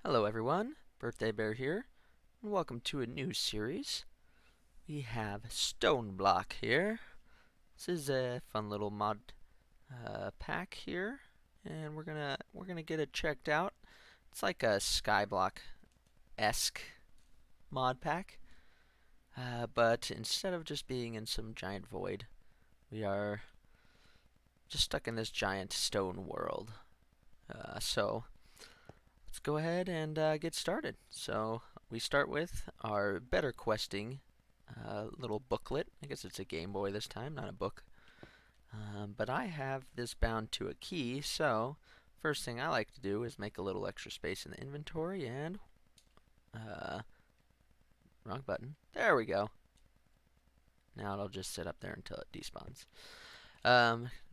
Hello everyone, Birthday Bear here, and welcome to a new series. We have StoneBlock here. This is a fun little mod pack here, and we're gonna get it checked out. It's like a Skyblock-esque mod pack, but instead of just being in some giant void, we are just stuck in this giant stone world. So let's go ahead and get started. So we start with our better questing little booklet. I guess it's a Game Boy this time, not a book. But I have this bound to a key, so first thing I like to do is make a little extra space in the inventory and wrong button. There we go. Now it'll just sit up there until it despawns.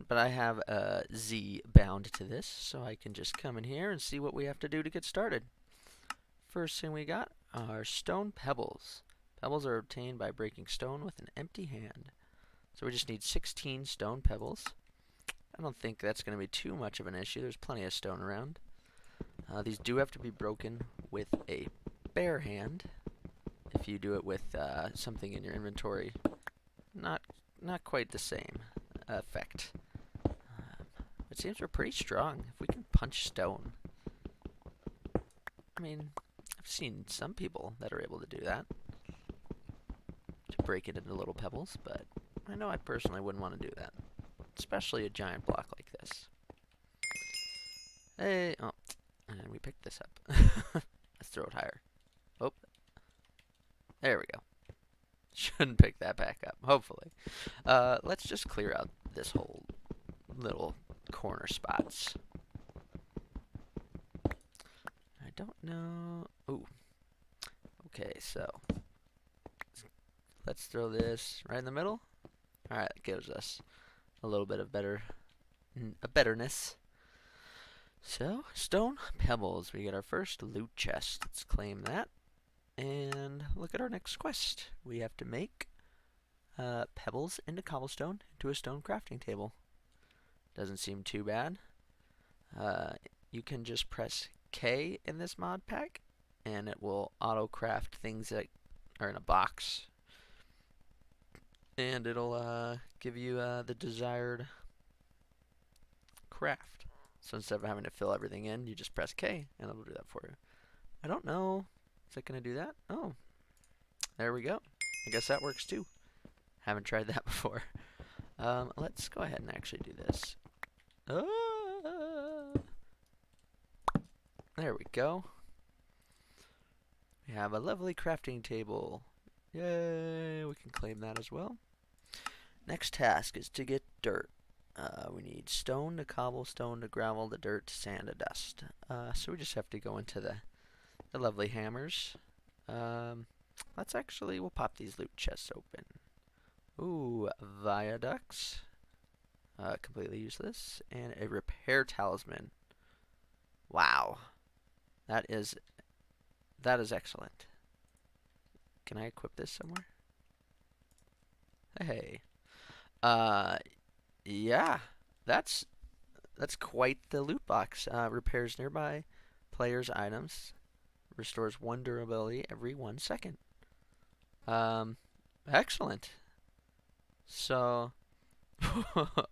But I have a Z bound to this, so I can just come in here and see what we have to do to get started. First thing we got are stone pebbles. Pebbles are obtained by breaking stone with an empty hand. So we just need 16 stone pebbles. I don't think that's going to be too much of an issue. There's plenty of stone around. These do have to be broken with a bare hand. If you do it with something in your inventory, not quite the same effect. It seems we're pretty strong. If we can punch stone. I mean, I've seen some people that are able to do that. To break it into little pebbles, but I know I personally wouldn't want to do that. Especially a giant block like this. Hey, oh, and we picked this up. Let's throw it higher. Oh, there we go. Shouldn't pick that back up, hopefully. Let's just clear out this whole little corner spots. I don't know. Ooh. Okay, so let's throw this right in the middle. Alright, that gives us a little bit of betterness. So, stone pebbles. We get our first loot chest. Let's claim that. And look at our next quest. We have to make pebbles into cobblestone into a stone crafting table. Doesn't seem too bad. You can just press K in this mod pack, and it will auto-craft things that are in a box. And it'll give you the desired craft. So instead of having to fill everything in, you just press K, and it'll do that for you. I don't know. Is it going to do that? Oh, there we go. I guess that works too. Haven't tried that before. Let's go ahead and actually do this. There we go. We have a lovely crafting table. Yay, we can claim that as well. Next task is to get dirt. We need stone to cobblestone to gravel to dirt to sand to dust. So we just have to go into the lovely hammers. Let's actually, we'll pop these loot chests open. Ooh, viaducts. Completely useless. And a repair talisman. Wow. That is excellent. Can I equip this somewhere? Hey. Yeah. That's quite the loot box. Repairs nearby players' items. Restores 1 durability every 1 second. Excellent. So,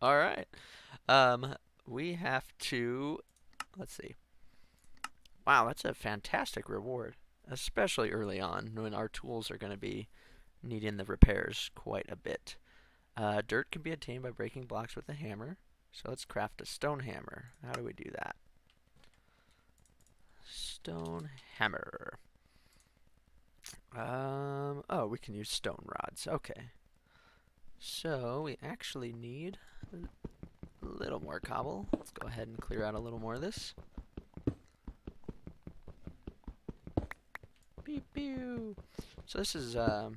alright. We have to, let's see. Wow, that's a fantastic reward. Especially early on, when our tools are going to be needing the repairs quite a bit. Dirt can be obtained by breaking blocks with a hammer. So let's craft a stone hammer. How do we do that? Stone hammer. Oh, we can use stone rods. Okay. So we actually need a little more cobble. Let's go ahead and clear out a little more of this. Beep, pew. So this is a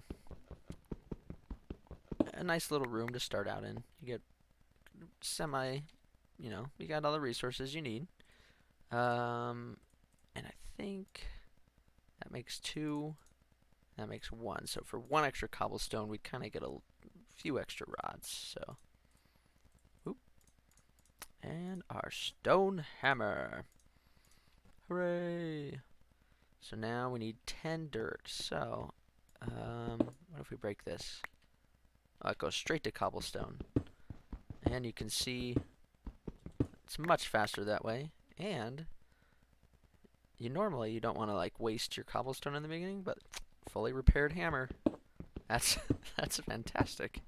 nice little room to start out in. You get you got all the resources you need. And I think that makes 2. That makes 1. So for 1 extra cobblestone, we kind of get a few extra rods. So, oop. And our stone hammer. Hooray! So now we need 10 dirt. So, what if we break this? Oh, it goes straight to cobblestone. And you can see it's much faster that way. And you don't want to like waste your cobblestone in the beginning, but fully repaired hammer. That's that's fantastic.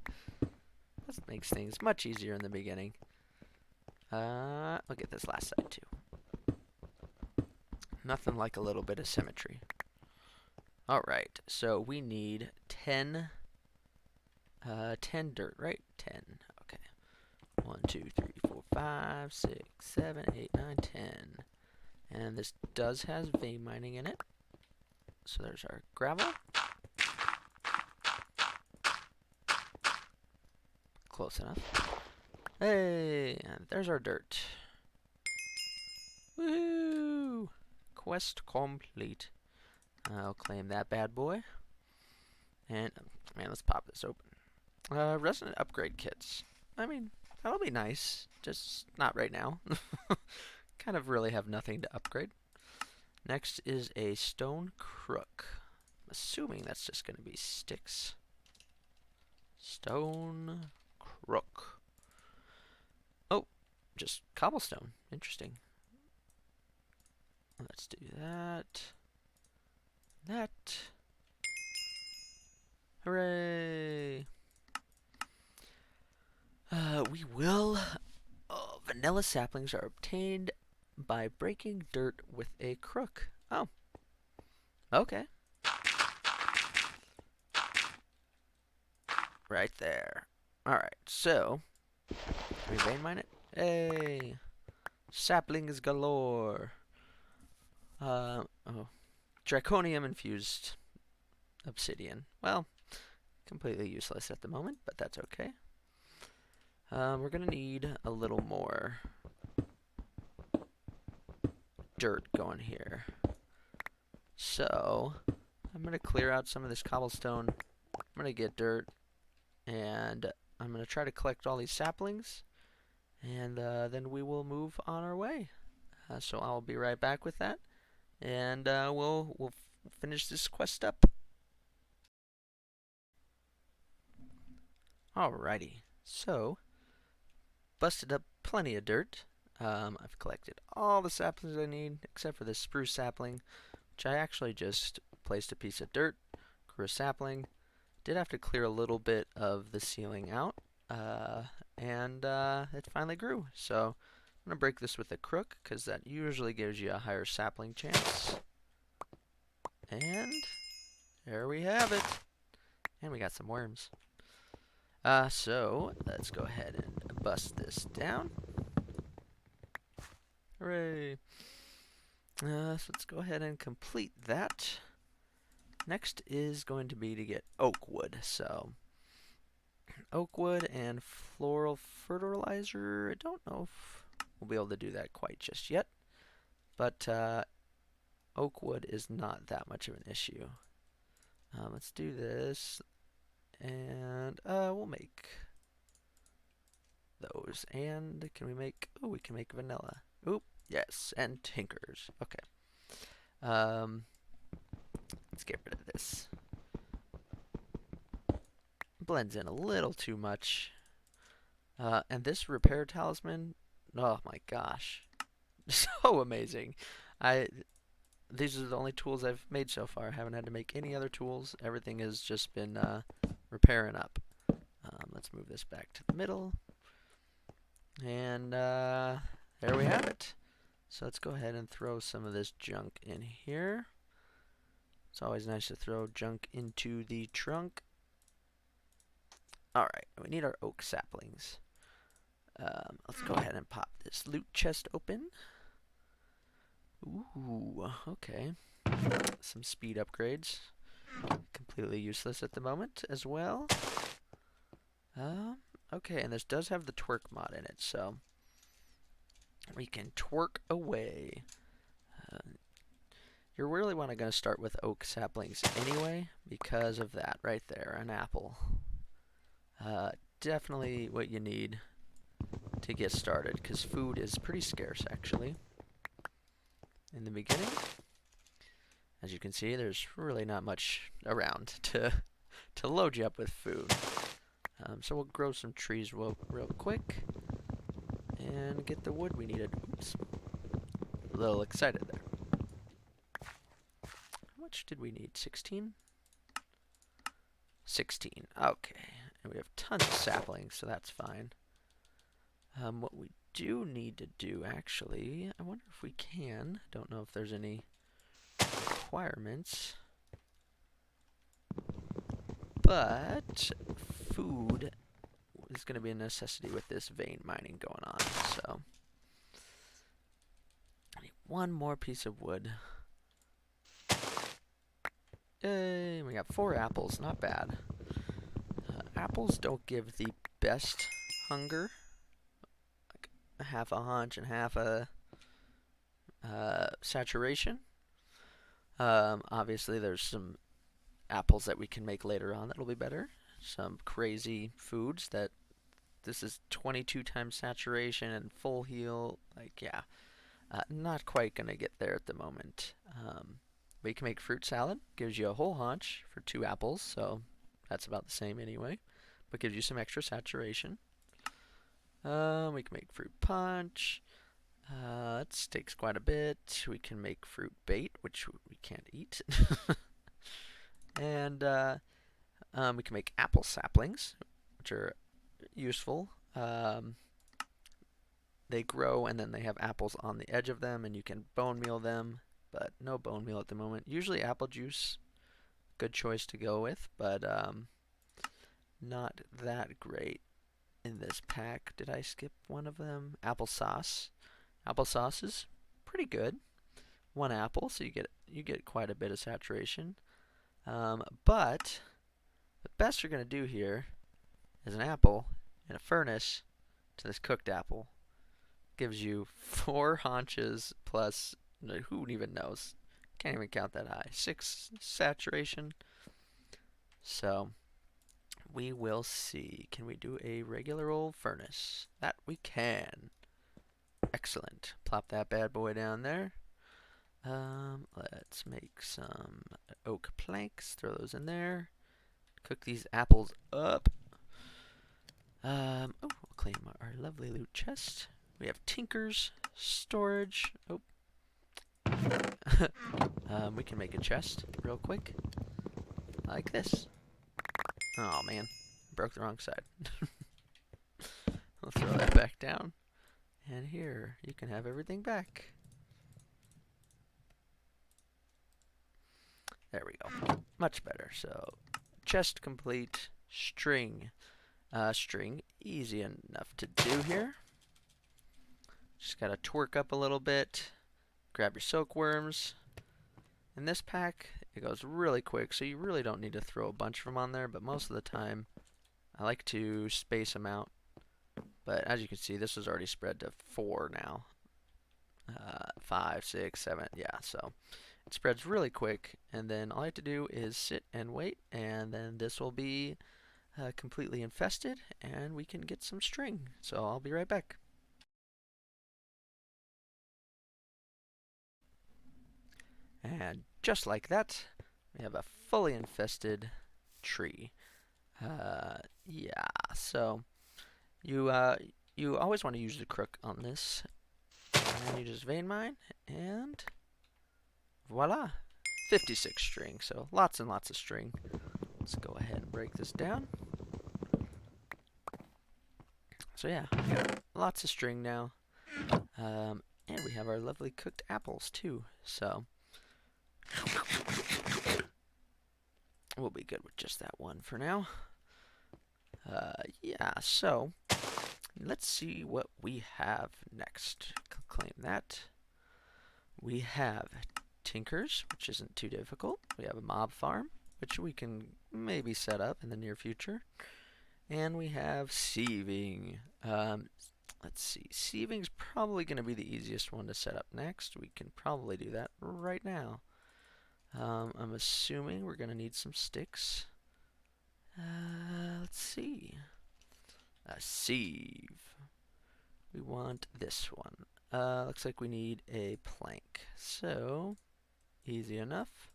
That makes things much easier in the beginning. Look at this last side too. Nothing like a little bit of symmetry. Alright, so we need 10 dirt, right? 10. Okay. 1, 2, 3, 4, 5, 6, 7, 8, 9, 10. And this does have vein mining in it. So there's our gravel. Close enough. Hey, and there's our dirt. Woohoo! Quest complete. I'll claim that bad boy. And, man, let's pop this open. Resident upgrade kits. I mean, that'll be nice. Just not right now. Kind of really have nothing to upgrade. Next is a stone crook. I'm assuming that's just going to be sticks. Stone crook. Oh, just cobblestone. Interesting. Let's do that. That. Hooray! We will. Oh, vanilla saplings are obtained by breaking dirt with a crook. Oh. Okay. Right there. Alright, so. Can we vein mine it? Hey! Saplings galore! Oh. Draconium infused obsidian. Well, completely useless at the moment, but that's okay. We're gonna need a little more dirt going here. So, I'm gonna clear out some of this cobblestone. I'm gonna get dirt, and I'm gonna try to collect all these saplings, and then we will move on our way. So I'll be right back with that, and we'll finish this quest up. Alrighty, so busted up plenty of dirt. I've collected all the saplings I need, except for this spruce sapling, which I actually just placed a piece of dirt, grew a sapling. Did have to clear a little bit of the ceiling out, and it finally grew. So I'm going to break this with a crook, because that usually gives you a higher sapling chance. And there we have it. And we got some worms. So let's go ahead and bust this down. Hooray! So let's go ahead and complete that. Next is going to be to get oak wood. So oak wood and floral fertilizer. I don't know if we'll be able to do that quite just yet, but oak wood is not that much of an issue. Let's do this, and we'll make those. And can we make? Oh, we can make vanilla. Oop, yes, and tinkers. Okay. Let's get rid of this. Blends in a little too much. And this repair talisman, oh my gosh, so amazing. These are the only tools I've made so far. I haven't had to make any other tools. Everything has just been repairing up. Let's move this back to the middle. And there we have it. So let's go ahead and throw some of this junk in here. It's always nice to throw junk into the trunk. Alright, we need our oak saplings. Let's go ahead and pop this loot chest open. Ooh, okay. Some speed upgrades. Completely useless at the moment as well. Okay, and this does have the twerk mod in it, so we can twerk away. You're really going to start with oak saplings anyway, because of that right there, an apple. Definitely what you need to get started, because food is pretty scarce actually in the beginning. as you can see, there's really not much around to load you up with food. So we'll grow some trees real quick and get the wood we needed. Oops. A little excited there. How much did we need? 16? 16. Okay. And we have tons of saplings, so that's fine. What we do need to do, actually, I wonder if we can. Don't know if there's any requirements. But food is going to be a necessity with this vein mining going on, so I need one more piece of wood. Yay, we got 4 apples, not bad. Apples don't give the best hunger. Like half a hunch and half a saturation. Obviously there's some apples that we can make later on that'll be better. Some crazy foods that this is 22 times saturation and full heal. Like, yeah, not quite gonna get there at the moment. We can make fruit salad. Gives you a whole haunch for 2 apples, so that's about the same anyway, but gives you some extra saturation. We can make fruit punch. That takes quite a bit. We can make fruit bait, which we can't eat. And we can make apple saplings, which are useful. They grow and then they have apples on the edge of them, and you can bone meal them, but no bone meal at the moment. Usually apple juice, good choice to go with, but not that great in this pack. Did I skip one of them? Applesauce. Applesauce is pretty good. 1 apple, so you get quite a bit of saturation. But the best you're gonna do here is an apple in a furnace to this cooked apple. Gives you 4 haunches plus, who even knows? Can't even count that high. 6 saturation. So we will see. Can we do a regular old furnace? That we can. Excellent. Plop that bad boy down there. Let's make some oak planks. Throw those in there. Cook these apples up. We'll claim our lovely loot chest. We have tinkers, storage. Oh. We can make a chest real quick. Like this. Oh man, broke the wrong side. I'll throw that back down. And here, you can have everything back. There we go. Much better. So, chest complete. String. String, easy enough to do here. Just gotta twerk up a little bit. Grab your silkworms. In this pack, it goes really quick, so you really don't need to throw a bunch of them on there, but most of the time, I like to space them out. But as you can see, this is already spread to 4 now. 5, 6, 7, yeah, so it spreads really quick, and then all I have to do is sit and wait, and then this will be completely infested, and we can get some string. So I'll be right back. And just like that, we have a fully infested tree. Yeah, so you always want to use the crook on this. And you just vein mine, and voila! 56 string, so lots and lots of string. Let's go ahead and break this down. So yeah, we got lots of string now. And we have our lovely cooked apples too, so we'll be good with just that one for now. Yeah, so let's see what we have next. Claim that. We have tinkers, which isn't too difficult. We have a mob farm, which we can maybe set up in the near future. And we have sieving. Let's see. Sieving's probably going to be the easiest one to set up next. We can probably do that right now. I'm assuming we're going to need some sticks. Let's see. A sieve. We want this one. Looks like we need a plank. So, easy enough.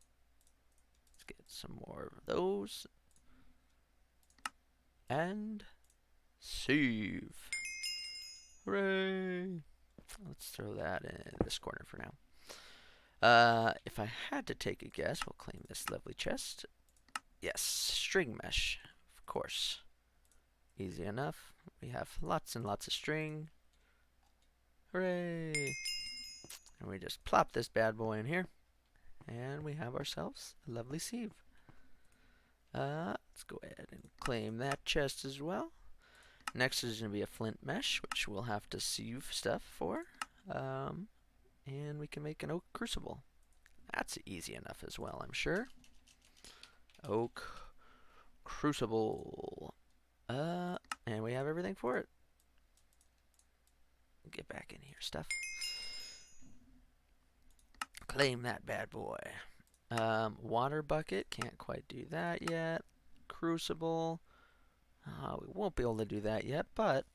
Let's get some more of those. And save. Hooray! Let's throw that in this corner for now. If I had to take a guess, we'll claim this lovely chest. Yes, string mesh, of course. Easy enough. We have lots and lots of string. Hooray! And we just plop this bad boy in here. And we have ourselves a lovely sieve. Let's go ahead and claim that chest as well. Next is going to be a flint mesh, which we'll have to sieve stuff for. And we can make an oak crucible. That's easy enough as well, I'm sure. Oak crucible. And we have everything for it. Get back in here, stuff. Claim that bad boy. Water bucket, can't quite do that yet. Crucible. We won't be able to do that yet, but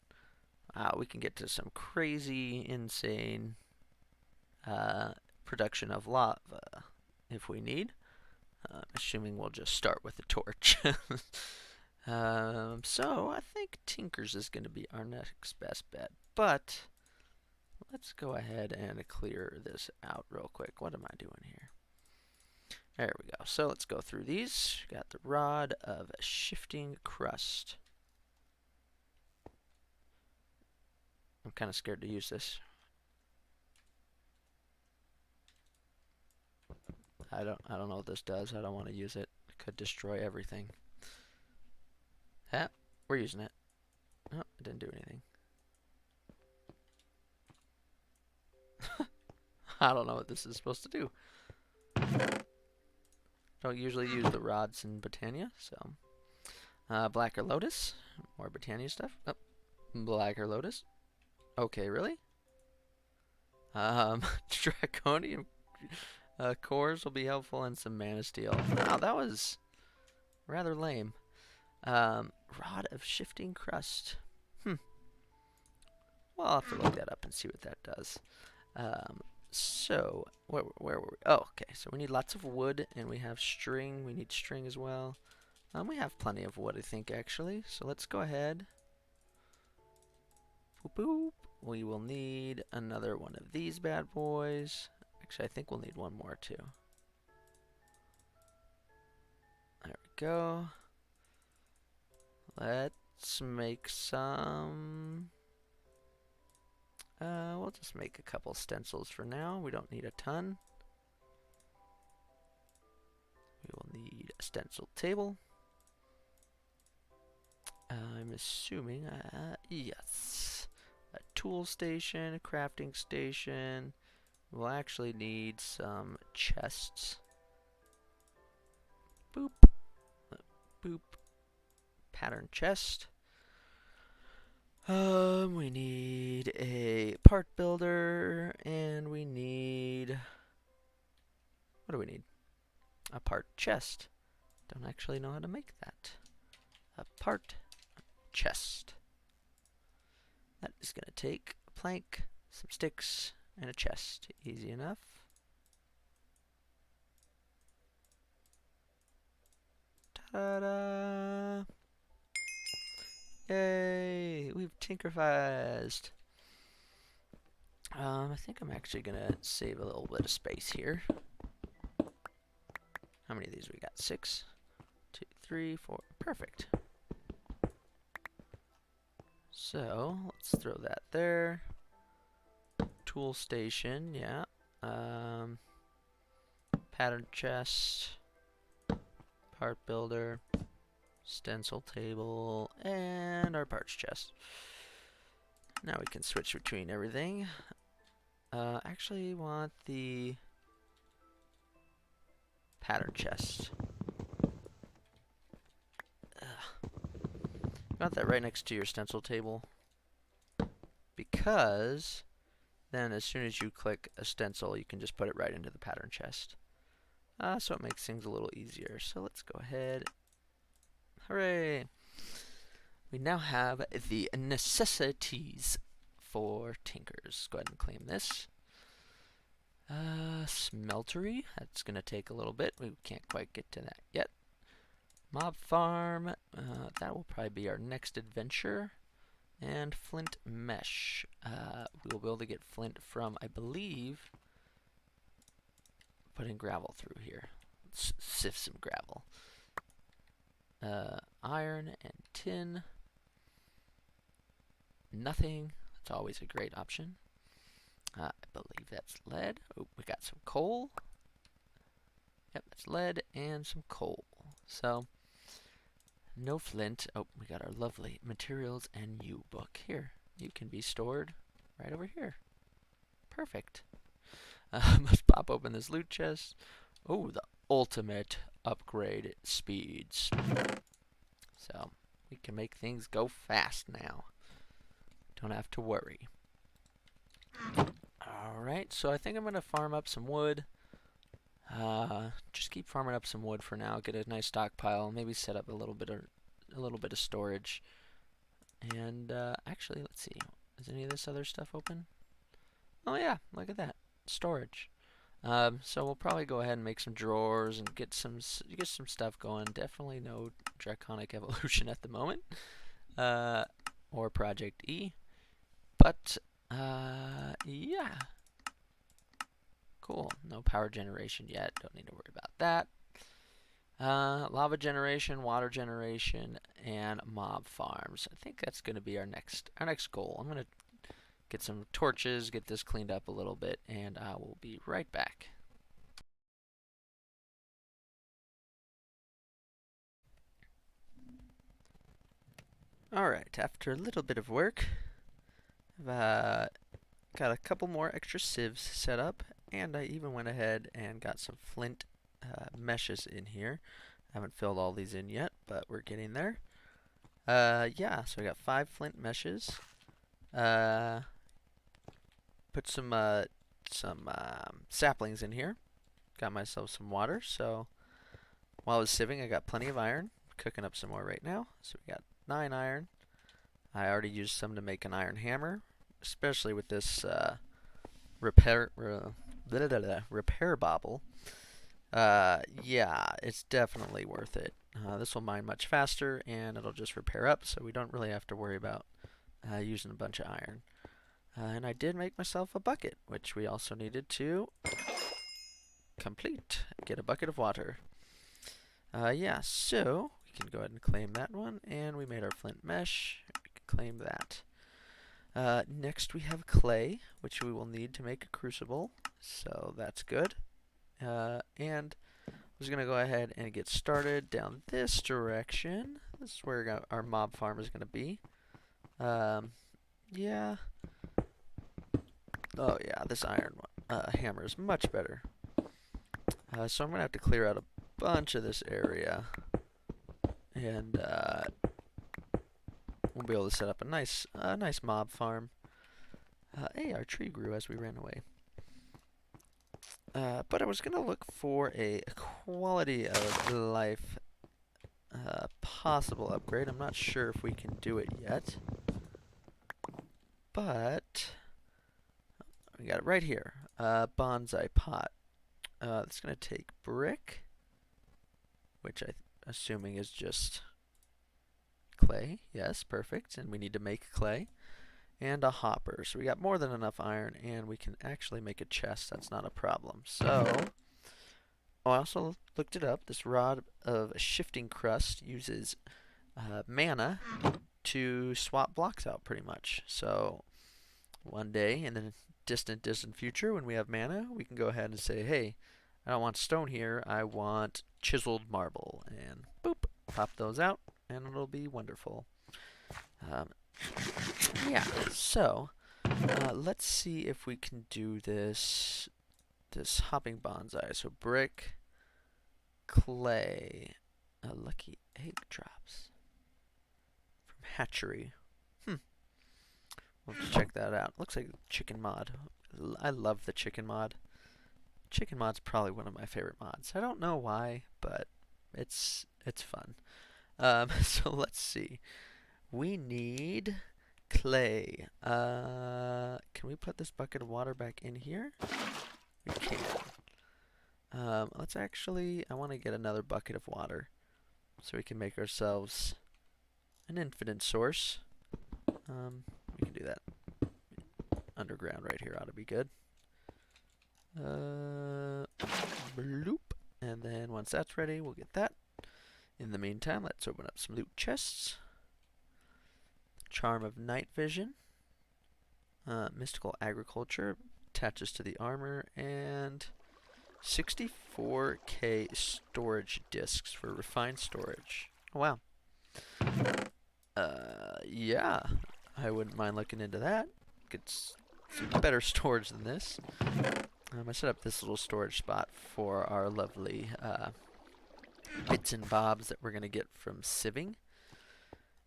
we can get to some crazy, insane production of lava if we need. Assuming we'll just start with a torch. So I think Tinker's is going to be our next best bet, but let's go ahead and clear this out real quick. What am I doing here? There we go. So let's go through these. Got the rod of shifting crust. I'm kind of scared to use this. I don't know what this does. I don't want to use it. It could destroy everything. We're using it. Oh, it didn't do anything. I don't know what this is supposed to do. Don't usually use the rods in Botania, so. Blacker Lotus. More Botania stuff. Oh, Blacker Lotus. Okay, really? Draconium cores will be helpful, and some mana steel. Wow, that was rather lame. Rod of shifting crust. Well, I'll have to look that up and see what that does. So, where were we? Oh, okay. So we need lots of wood, and we have string. We need string as well. We have plenty of wood, I think, actually. So let's go ahead. Boop, boop. We will need another one of these bad boys. Actually, I think we'll need one more, too. There we go. Let's make some... we'll just make a couple stencils for now. We don't need a ton. We will need a stencil table. I'm assuming, yes. A tool station, a crafting station. We'll actually need some chests. Boop. Boop. Pattern chest. We need a part builder, and we need... What do we need? A part chest. Don't actually know how to make that. A part chest. That is going to take a plank, some sticks, and a chest. Easy enough. Ta-da! Yay! We've tinkerfized. I think I'm actually gonna save a little bit of space here. How many of these we got? 6, 2, 3, 4. Perfect. So let's throw that there. Tool station, yeah. Pattern chest, part builder, stencil table, and our parts chest. Now we can switch between everything. Actually want the pattern chest. Got that right next to your stencil table, because then as soon as you click a stencil, you can just put it right into the pattern chest. So it makes things a little easier. So let's go ahead. Hooray! We now have the necessities for tinkers. Go ahead and claim this. Smeltery. That's gonna take a little bit. We can't quite get to that yet. Mob farm. That will probably be our next adventure. And flint mesh. We will be able to get flint from, I believe, putting gravel through here. Let's sift some gravel. Iron and tin. Nothing. That's always a great option. I believe that's lead. Oh, we got some coal. Yep, that's lead and some coal. So, no flint. Oh, we got our lovely materials and U book here. You can be stored right over here. Perfect. Let's pop open this loot chest. Oh, the ultimate upgrade speeds. So, we can make things go fast now. Don't have to worry. Alright, so I think I'm going to farm up some wood. Just keep farming up some wood for now. Get a nice stockpile. Maybe set up a little bit of storage. And actually, let's see. Is any of this other stuff open? Oh yeah, look at that. Storage. So we'll probably go ahead and make some drawers and get some stuff going. Definitely no draconic evolution at the moment. Or Project E. But yeah. Cool. No power generation yet. Don't need to worry about that. Lava generation, water generation, and mob farms. I think that's going to be our next goal. I'm going to get some torches, get this cleaned up a little bit, and I will be right back. Alright, after a little bit of work, I've got a couple more extra sieves set up, and I even went ahead and got some flint meshes in here. I haven't filled all these in yet, but we're getting there. Yeah, so I got 5 flint meshes. Put some saplings in here. Got myself some water, so while I was sieving, I got plenty of iron. Cooking up some more right now. So we got 9 iron. I already used some to make an iron hammer, especially with this repair bobble. Yeah, it's definitely worth it. This will mine much faster, and it'll just repair up, so we don't really have to worry about using a bunch of iron. And I did make myself a bucket, which we also needed to complete. Get a bucket of water. Yeah, so we can go ahead and claim that one, and we made our flint mesh. We can claim that. Next we have clay, which we will need to make a crucible, so that's good. And I was going to go ahead and get started down this direction. This is where our mob farm is going to be. Yeah. Oh yeah, this iron hammer is much better. So I'm going to have to clear out a bunch of this area. And we'll be able to set up a nice mob farm. Hey, our tree grew as we ran away. But I was going to look for a quality of life possible upgrade. I'm not sure if we can do it yet. But we got it right here. Bonsai pot. It's going to take brick, which I'm assuming is just clay. Yes, perfect. And we need to make clay. And a hopper. So we got more than enough iron, and we can actually make a chest. That's not a problem. So, I also looked it up. This rod of shifting crust uses mana to swap blocks out, pretty much. So, one day in the distant future, when we have mana, we can go ahead and say, hey, I don't want stone here. I want chiseled marble. And boop, pop those out, and it'll be wonderful. Yeah, so let's see if we can do this hopping bonsai. So brick, clay, lucky egg drops from hatchery. We'll have to check that out. Looks like chicken mod. I love the chicken mod. Chicken mod's probably one of my favorite mods. I don't know why, but it's fun. So let's see. We need clay. Can we put this bucket of water back in here? we can. Let's actually, I want to get another bucket of water so we can make ourselves an infinite source. We can do that. Underground right here ought to be good. Bloop. And then once that's ready, we'll get that. In the meantime, let's open up some loot chests. Charm of Night Vision. Mystical Agriculture attaches to the armor, and 64k storage discs for refined storage. Oh, wow. Yeah, I wouldn't mind looking into that. Get some better storage than this. I set up this little storage spot for our lovely bits and bobs that we're going to get from sieving.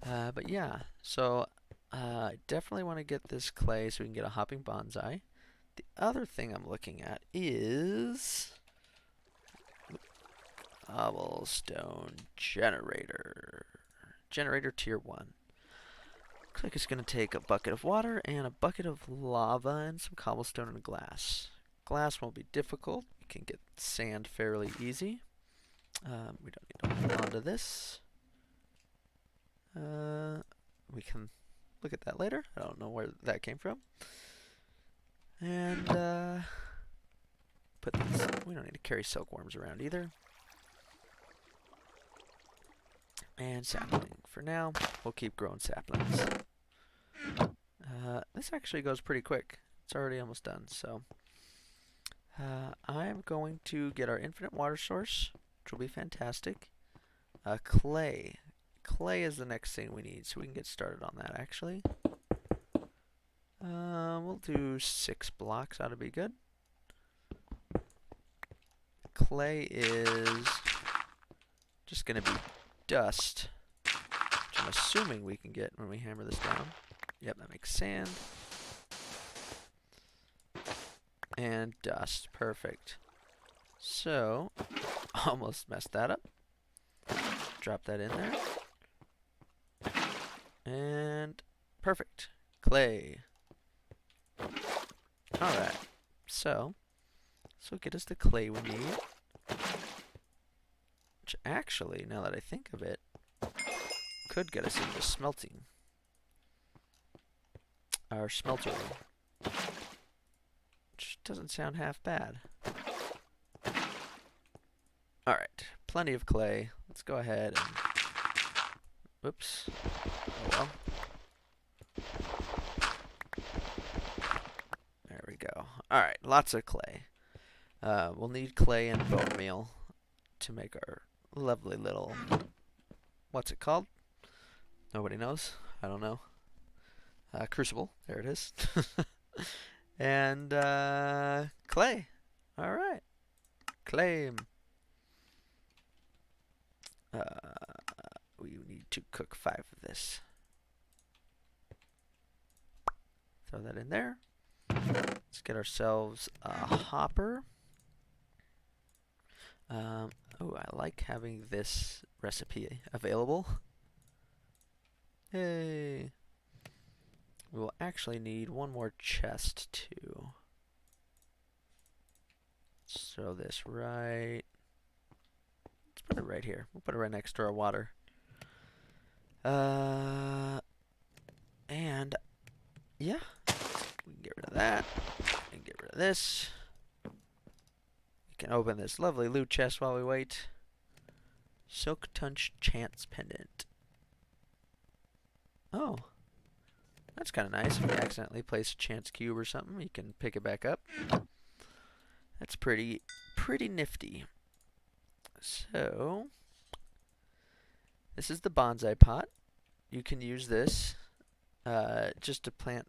But yeah, so I definitely want to get this clay so we can get a hopping bonsai. The other thing I'm looking at is cobblestone generator. Generator tier 1. Looks like it's going to take a bucket of water and a bucket of lava and some cobblestone and glass. Glass won't be difficult. You can get sand fairly easy. We don't need to hold on to this. We can look at that later. I don't know where that came from. And put these. We don't need to carry silkworms around either. And sapling. For now, we'll keep growing saplings. This actually goes pretty quick. It's already almost done. So I'm going to get our infinite water source, which will be fantastic. Clay. Clay is the next thing we need, so we can get started on that, actually. We'll do 6 blocks, ought to be good. Clay is just going to be dust, which I'm assuming we can get when we hammer this down. Yep, that makes sand. And dust, perfect. So, almost messed that up. Drop that in there. And perfect. Clay. Alright. So get us the clay we need. Which actually, now that I think of it, could get us into smelting. Our smelter room. Which doesn't sound half bad. Alright. Plenty of clay. Let's go ahead and... Whoops. Oh well. There we go. Alright, lots of clay. We'll need clay and bone meal to make our lovely little... What's it called? Nobody knows. I don't know. Crucible. There it is. And clay. Alright. Clay. We need to cook 5 of this. Throw that in there. Let's get ourselves a hopper. Oh, I like having this recipe available. Yay! We will actually need one more chest too. Let's throw this right. Let's put it right here. We'll put it right next to our water. And yeah, we can get rid of that. And get rid of this. We can open this lovely loot chest while we wait. Silk Tunch Chance Pendant. Oh, that's kind of nice. If you accidentally place a chance cube or something, you can pick it back up. That's pretty nifty. So, this is the bonsai pot. You can use this just to plant.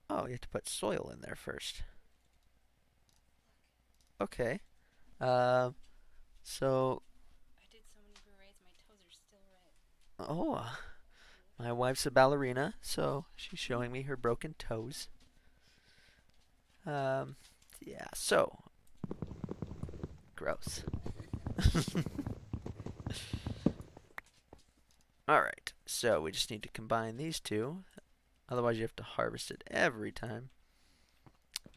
Oh, you have to put soil in there first. Okay. So. I did so many berets, my toes are still red. Oh, my wife's a ballerina, so she's showing me her broken toes. Yeah, so. Gross. Alright, so we just need to combine these two. Otherwise, you have to harvest it every time.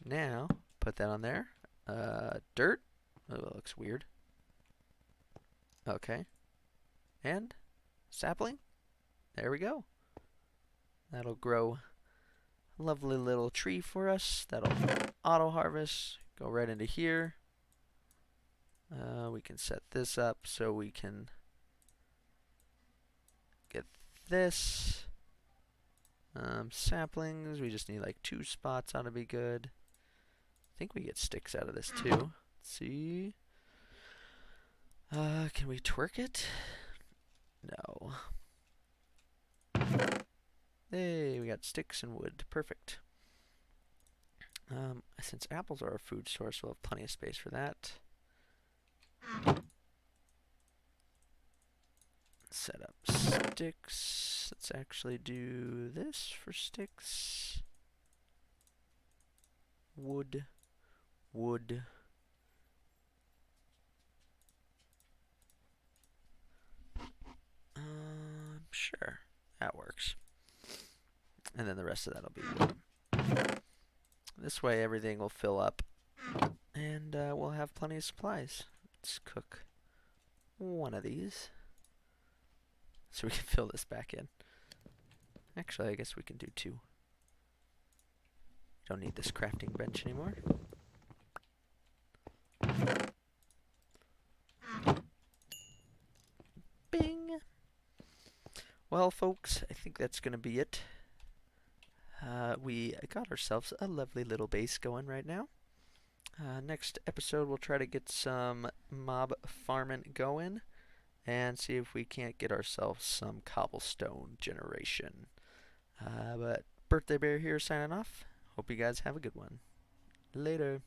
Now, put that on there. Dirt. Oh, that looks weird. Okay. And sapling. There we go. That'll grow a lovely little tree for us. That'll auto harvest. Go right into here. We can set this up so we can get this. Saplings. We just need like 2 spots. Ought to be good. I think we get sticks out of this too. Let's see. Can we twerk it? No. Hey, we got sticks and wood. Perfect. Since apples are our food source, we'll have plenty of space for that. Set up sticks. Let's actually do this for sticks. Wood. Wood. Sure. That works. And then the rest of that will be wood. This way everything will fill up. And we'll have plenty of supplies. Let's cook one of these. So we can fill this back in. Actually, I guess we can do 2. Don't need this crafting bench anymore. Bing! Well, folks, I think that's going to be it. We got ourselves a lovely little base going right now. Next episode, we'll try to get some mob farming going and see if we can't get ourselves some cobblestone generation. But Birthday Bear here signing off. Hope you guys have a good one. Later.